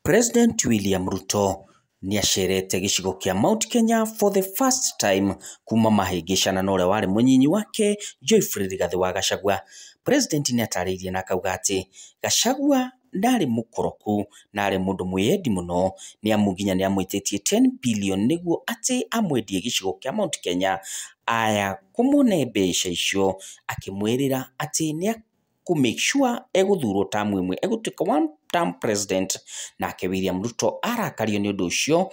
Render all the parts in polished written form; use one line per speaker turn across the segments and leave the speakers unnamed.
President William Ruto niacerete gicigo kia Mount Kenya for the first time kuma mahĩngĩcana na ũrĩa warĩ mũnyinyi wake Geoffrey Rigathi wa Gachagua. President niatarĩirie na akauga atĩ Gachagua ndarĩ mũkoroku na arĩ mũndũ mwĩyendi mũno, nĩamu nginya nĩamwĩtĩtie 10 billion nĩguo atĩ amwendie gĩcigo kia Mount Kenya aya kũmũne mbeca icio, akĩmwĩrĩra atĩ nĩa make sure egũthurwo tamu ĩmwe, egũtuĩka one term president. Nake William Ruto arakario nĩ ũndũ ũcio,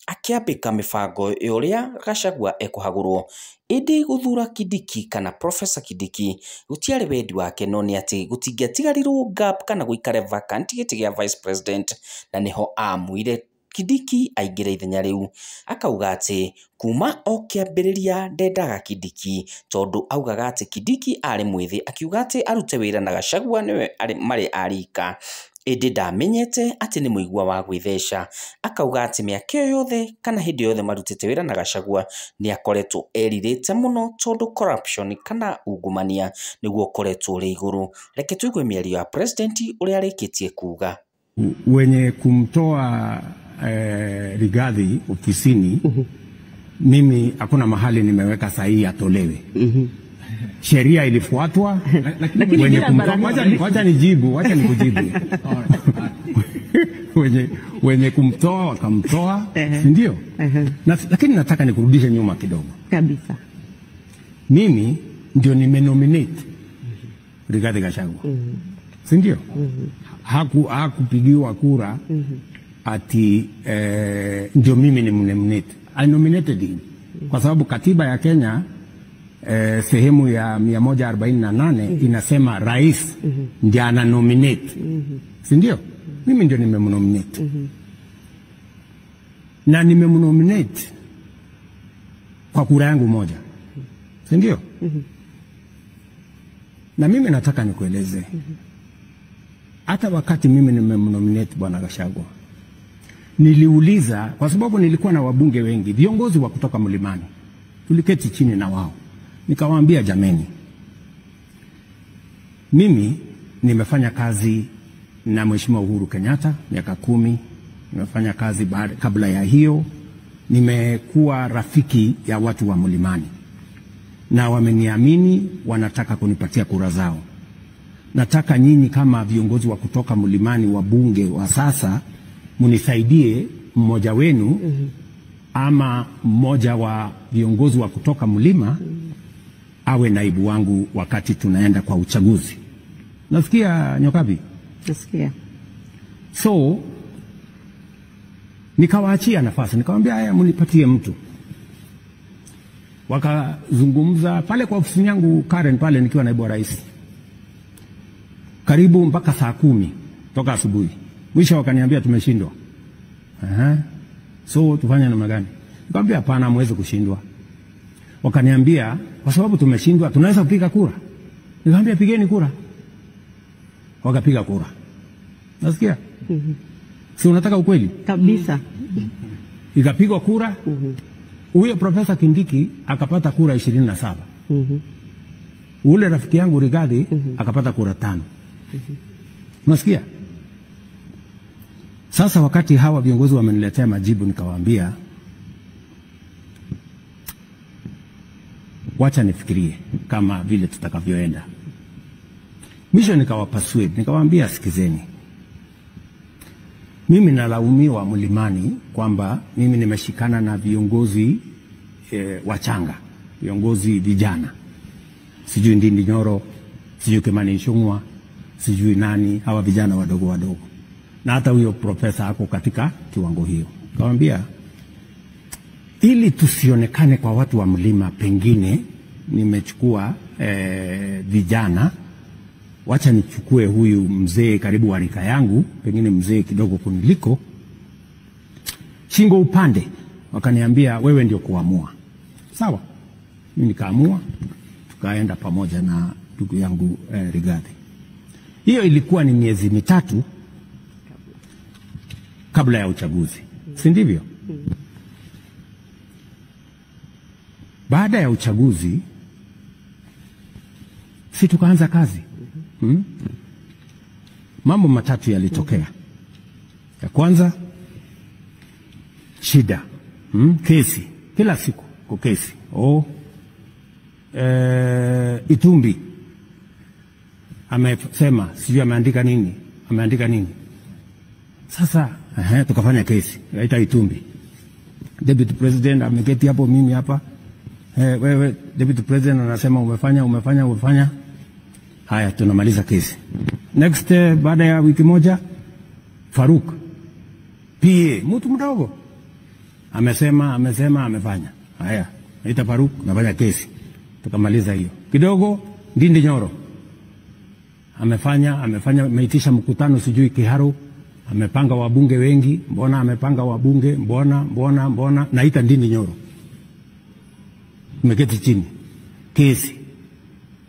akĩambĩka mĩbango ũrĩa Gachagua ekũhagũrwo. Ĩndĩ gũthura Kindiki kana Professor Kindiki gũtiarĩ wendi wake, no nĩ atĩ gũtingĩatigarirwo gap kana gũikare vacant gĩtĩ gĩa vice president, na nĩho amwĩre Kindiki aingĩre ithenya rĩu. Akauga atĩ kuma o kĩambĩrĩria ndendaga Kindiki, tondũ augaga atĩ Kindiki arĩ mwĩthĩ, akiuga atĩ arute wĩra na Gachagua nĩwe marĩ arika, ĩndĩ ndamenyete atĩ nĩ mũigua wa gwĩtheca. Akauga atĩ mĩaka yothe kana hĩndĩ yothe marutĩte wĩra na Gachagua nĩakoretwo erirĩte mũno, tondũ corruption kana ungumania nĩguo ũkoretwo ũrĩ igũrũ. Reke tũigue mĩario ya president ũrĩa arĩkĩtie kuga.
Wenye kumtoa Rigathi ofisini, mimi hakuna mahali nimeweka sahihi atolewe. Sheria ilifuatwa, wenye kumtoa, wacha nikujibu. Wenye kumtoa wakamtoa, ndio. Lakini nataka nikurudishe nyuma kidogo.
Kabisa.
Mimi ndio nimenominate Rigathi Gachagua. Si ndio? Hakupigiwa kura ati ndio mimi ni mnominate. I nominated him. Kwa sababu katiba ya Kenya sehemu ya 148 inasema rais ndiye ana nominate. Si ndio? Mimi ndio nimemnominate. Na nimemnominate kwa kura yangu moja. Si ndio? Na mimi nataka nikueleze. Hata wakati mimi nimemnominate bwana Gachagua, niliuliza, kwa sababu nilikuwa na wabunge wengi, viongozi wa kutoka mlimani. Tuliketi chini na wao. Nikawaambia, jameni, mimi nimefanya kazi na Mheshimiwa Uhuru Kenyatta miaka 10, nimefanya kazi kabla ya hiyo, nimekuwa rafiki ya watu wa mlimani. Na wameniamini, wanataka kunipatia kura zao. Nataka nyinyi kama viongozi wa kutoka mlimani, wabunge wa sasa, munisaidie mmoja wenu ama mmoja wa viongozi wa kutoka mlima awe naibu wangu wakati tunaenda kwa uchaguzi. Nasikia Nyokabi?
Nasikia.
So nikawaachia nafasi, nikamwambia haya, munipatie mtu. Wakazungumza pale kwa ofisi yangu Karen pale nikiwa naibu wa rais, karibu mpaka saa 10 toka asubuhi. Mwisho wakaniambia tumeshindwa. So tufanye namna gani? Nikamwambia hapana, hamwezi kushindwa. Wakaniambia kwa sababu tumeshindwa tunaweza kupiga kura. Nikamwambia pigeni kura. Wakapiga kura. Nasikia? Si unataka ukweli?
Kabisa.
Ikapigwa kura. Huyo Professor Kindiki akapata kura 27. Ule rafiki yangu Rigathi akapata kura 5. Unasikia? Sasa wakati hawa viongozi wameniletea majibu, nikawaambia wacha nifikirie kama vile tutakavyoenda. Mwisho nikawapasue, nikawaambia sikizeni, mimi nalaumiwa mlimani kwamba mimi nimeshikana na viongozi wachanga, viongozi vijana. Sijui Ndindi Nyoro, sijui Kimani Ichung'wah, sijui nani, hawa vijana wadogo. Na hata huyo profesa ako katika kiwango hiyo. Nikamwambia ili tusionekane kwa watu wa mlima, pengine nimechukua vijana, wacha nichukue huyu mzee karibu wa rika yangu, pengine mzee kidogo kuniliko, shingo upande. Wakaniambia wewe ndio kuamua. Sawa. Mimi nikaamua, tukaenda pamoja na ndugu yangu Rigathi. Hiyo ilikuwa ni miezi 3 kabla ya uchaguzi. Si ndivyo? Baada ya uchaguzi si tukaanza kazi. Mambo matatu yalitokea. Ya kwanza, shida, kesi, kila siku kwa kesi. Itumbi amesema, sijui ameandika nini. Sasa tukafanya kesi, yaita Itumbi. Deputy President ameketi hapo, mimi hapa. Wewe Deputy President anasema umefanya. Haya, tunamaliza kesi. Next, baada ya wiki moja, Faruk PA, mtu mdogo, amesema amefanya. Haya, naita Faruk, nafanya kesi. Tukamaliza hiyo. Kidogo, Ndindi Nyoro amefanya, ameitisha mkutano sijui Kiharu, amepanga wabunge wengi. Mbona amepanga wabunge? Mbona naita Ndindi Nyoro, tumeketi chini, kesi.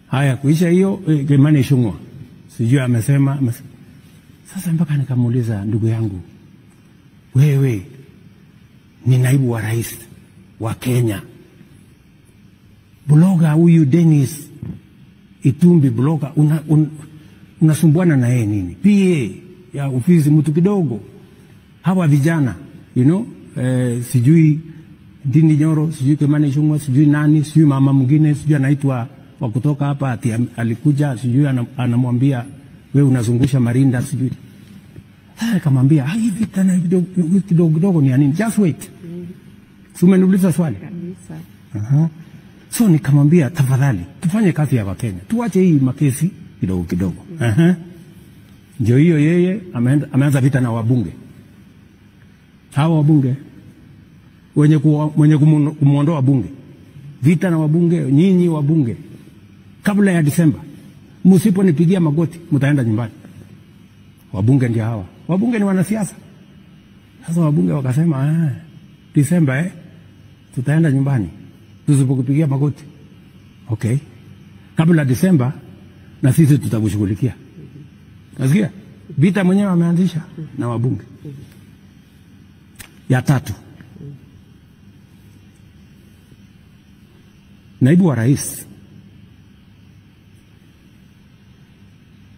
Haya, kuisha hiyo, Kimani Ichung'wah sijui amesema. Sasa mpaka nikamuuliza, ndugu yangu, wewe ni naibu wa rais wa Kenya, bloga huyu Dennis Itumbi, bloga, unasumbuana na yeye nini? PA ya ofisi, mtu kidogo. Hawa vijana, sijui Ndindi Nyoro, sijui Kimani Ichung'wah, sijui nani, sijui mama mwingine, sijui anaitwa wa kutoka hapa, ati alikuja, sijui anamwambia wewe unazungusha marinda, sijui. Akamwambia, hivi tena kidogo ni nini? Just wait. Umeniuliza swali. So nikamwambia, tafadhali tufanye kazi ya Wakenya, tuache hii makesi kidogo. Ndio hiyo, yeye ameanza vita na wabunge. Hawa wabunge wenye kumuondoa bunge, vita na wabunge. Nyinyi wabunge, kabla ya Disemba msiponipigia magoti mtaenda nyumbani. Wabunge ndio hawa. Wabunge ni wanasiasa. Sasa wabunge wakasema, Disemba tutaenda nyumbani tusipokupigia magoti. Okay, kabla Disemba na sisi tutakushughulikia. Nasikia vita mwenyewe ameanzisha na wabunge. Ya tatu, naibu wa rais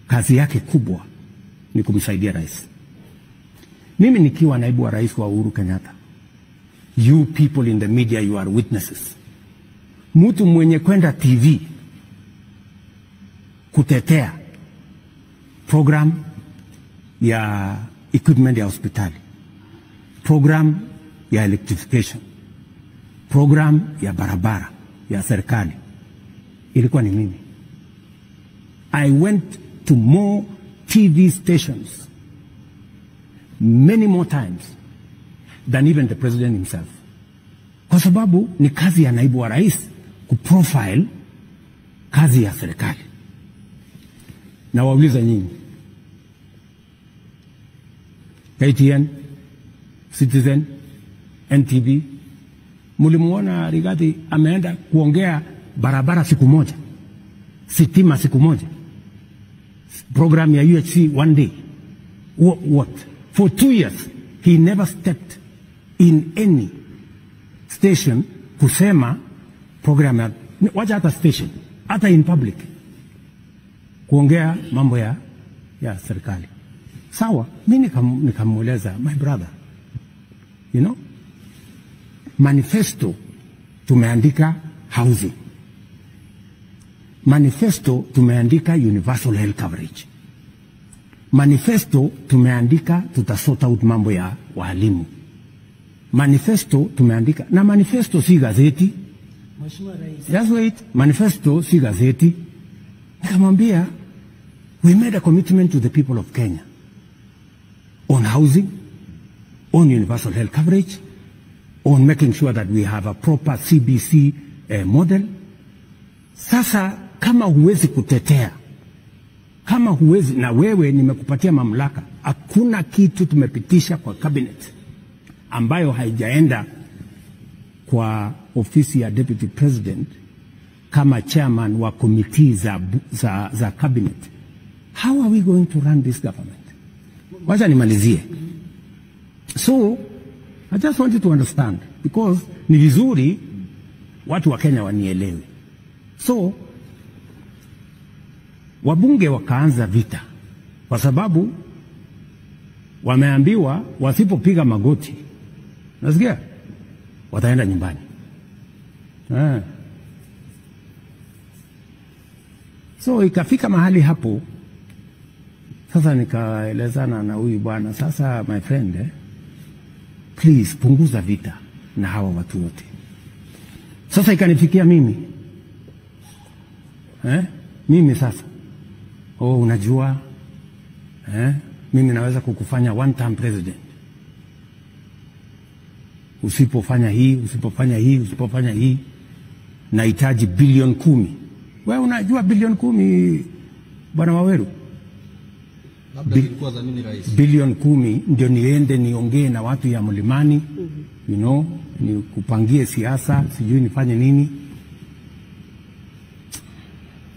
kazi yake kubwa ni kumsaidia rais. Mimi nikiwa naibu wa rais wa Uhuru Kenyatta, you people in the media, you are witnesses. Mtu mwenye kwenda TV kutetea program ya equipment ya hospitali, program ya electrification, program ya barabara ya serikali, ilikuwa ni mimi. I went to more TV stations many more times than even the president himself, kwa sababu ni kazi ya naibu wa rais kuprofile kazi ya serikali. Na wauliza nyinyi, KTN, Citizen, NTV, mulimuona Rigathi ameenda kuongea barabara siku moja, sitima siku moja, program ya UHC one day? What? For 2 years he never stepped in any station kusema program ya, wacha hata station, hata in public kuongea mambo ya serikali. Sawa, mimi nikamueleza, my brother, manifesto tumeandika housing, manifesto tumeandika universal health coverage, manifesto tumeandika tutasort out mambo ya walimu, manifesto tumeandika, na manifesto si gazeti. Mheshimiwa Rais, just wait, manifesto si gazeti. Nikamwambia, we made a commitment to the people of Kenya on housing, on universal health coverage, on making sure that we have a proper CBC model. Sasa kama huwezi kutetea, kama huwezi, na wewe nimekupatia mamlaka, hakuna kitu tumepitisha kwa cabinet ambayo haijaenda kwa ofisi ya deputy president kama chairman wa committee za cabinet. How are we going to run this government? Wacha nimalizie. So I just want you to understand, because ni vizuri watu wa Kenya wanielewe. So wabunge wakaanza vita kwa sababu wameambiwa wasipopiga magoti, nasikia wataenda nyumbani. So ikafika mahali hapo sasa nikaelezana na huyu bwana, sasa my friend, please punguza vita na hawa watu wote. Sasa ikanifikia mimi mimi sasa, unajua mimi naweza kukufanya one term president usipofanya hii, usipofanya hii, usipofanya hii. Nahitaji bilioni 10. Wewe unajua bilioni 10 bwana Waweru? Bilioni 10 ndio niende niongee na watu ya Mlimani, you know, ni kupangie siasa, sijui nifanye nini.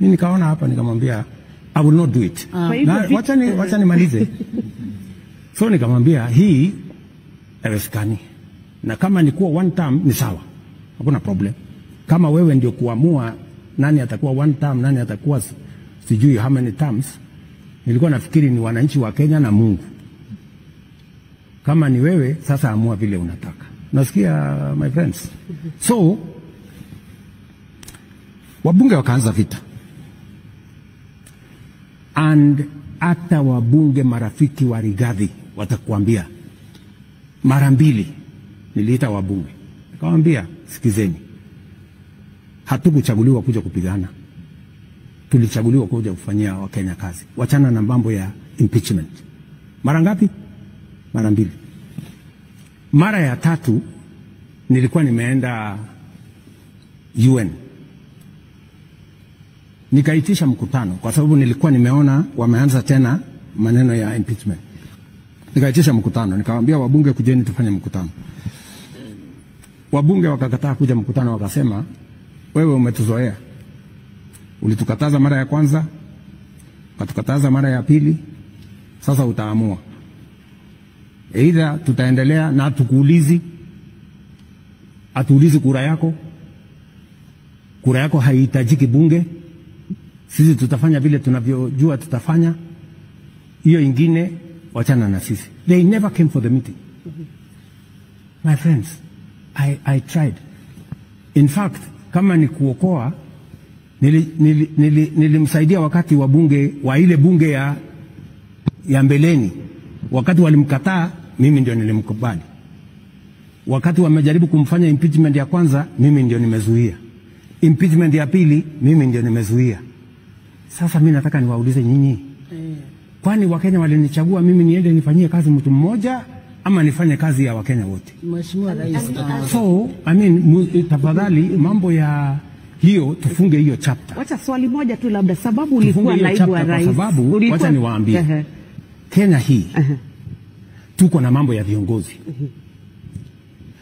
Mimi nikaona hapa nikamwambia I will not do it. Wacha nimalize. So nikamwambia hii haiwezekani. Na kama ni kuwa one term ni sawa, hakuna problem. Kama wewe ndio kuamua nani atakuwa one term, nani atakuwa sijui how many terms, nilikuwa nafikiri ni wananchi wa Kenya na Mungu. Kama ni wewe, sasa amua vile unataka. Nasikia my friends. So wabunge wakaanza vita. And hata wabunge marafiki wa Rigathi watakuambia mara mbili niliita wabunge. Nikamwambia sikizeni, hatukuchaguliwa kuja kupigana. Tulichaguliwa kuja kufanyia Wakenya kazi. Wachana na mambo ya impeachment. Mara ngapi? Mara mbili. Mara ya tatu nilikuwa nimeenda UN. Nikaitisha mkutano kwa sababu nilikuwa nimeona wameanza tena maneno ya impeachment. Nikaitisha mkutano, nikamwambia wabunge kujeni tufanye mkutano. Wabunge wakakataa kuja mkutano, wakasema wewe umetuzoea. Ulitukataza mara ya kwanza, ukatukataza mara ya pili, sasa utaamua. Either tutaendelea na tukuulizi, atuulizi kura yako. Kura yako haihitajiki bunge. Sisi tutafanya vile tunavyojua tutafanya. Hiyo ingine wachana na sisi. They never came for the meeting. My friends, I tried. In fact, kama ni kuokoa, nilimsaidia wakati wa bunge wa ile bunge ya mbeleni. Wakati walimkataa, mimi ndio nilimkubali. Wakati wamejaribu kumfanya impeachment ya kwanza, mimi ndio nimezuia. Impeachment ya pili, mimi ndio nimezuia. Sasa mimi nataka niwaulize nyinyi. Kwani Wakenya walinichagua mimi niende nifanyie kazi mtu mmoja ama nifanye kazi ya Wakenya wote? Mheshimiwa Rais. So, tafadhali mambo ya hiyo tufunge hiyo chapter.
Wacha swali moja tu labda, sababu ulikuwa naibu wa rais.
Kwa sababu wacha niwaambie. Kenya hii tuko na mambo ya viongozi.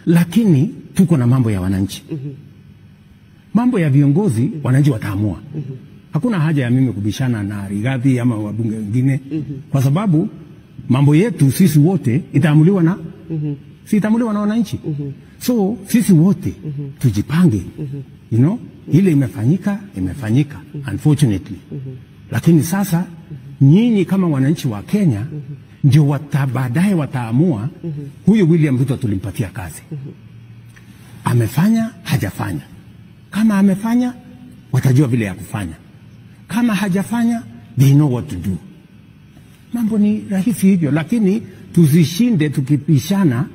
Lakini tuko na mambo ya wananchi. Mambo ya viongozi wananchi wataamua. Hakuna haja ya mimi kubishana na Rigathi ama wabunge wengine, kwa sababu mambo yetu sisi wote itaamuliwa na si itaamuliwa na wananchi. So sisi wote tujipange. You know, ile imefanyika unfortunately. Lakini sasa nyinyi kama wananchi wa Kenya ndio baadaye wataamua huyu William Ruto tulimpatia kazi. Amefanya, hajafanya. Kama amefanya, watajua vile ya kufanya. Kama hajafanya, they know what to do. Mambo ni rahisi hivyo, lakini tuzishinde tukipishana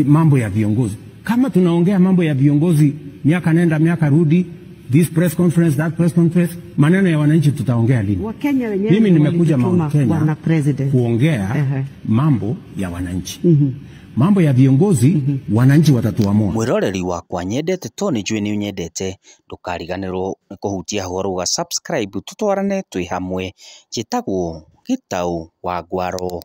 mambo ya viongozi. Kama tunaongea mambo ya viongozi miaka nenda miaka rudi, this press conference, that press conference, maneno ya wananchi tutaongea lini?
Wakenya wenyewe
mimi nimekuja Mount Kenya kuongea mambo ya wananchi. Mambo ya viongozi wananchi watatuamua.
Mwiroreri wakwa nyendete Tony Njui ni unyendete, ndukariganirwo ni kuhutia horo wa subscribe tutwarane twi hamwe. Njitagwo Gitau wa Ngwaro.